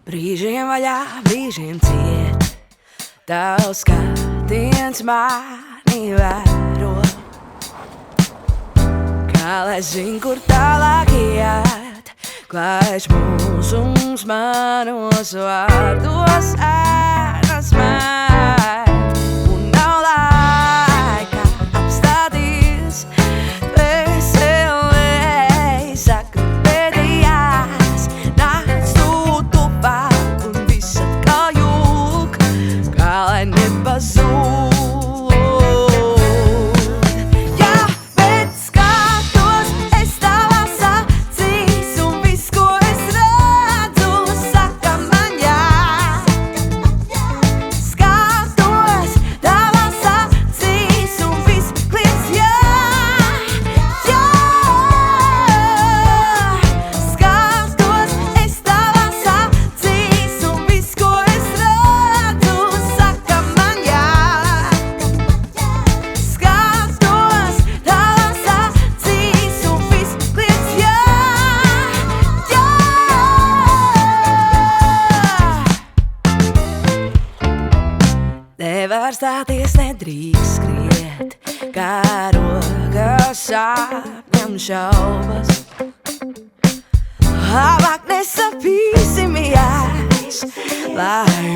Brīžiem vaļā, brīžiem ciet, tavs skatiens mani vēro. Kā lai zin, kur tālāk iet, klāj mūsums manos vārdos ēnas mēt. Un nav laika apstāties, veselēji saka pēdējās. Nāc tu tuvāk un viss atkal jūk, kā lai nepazūd. Nevar stāties, nedrīkst skriet, kā rokas sapņam šaubas. Labāk nesapīsimies, lai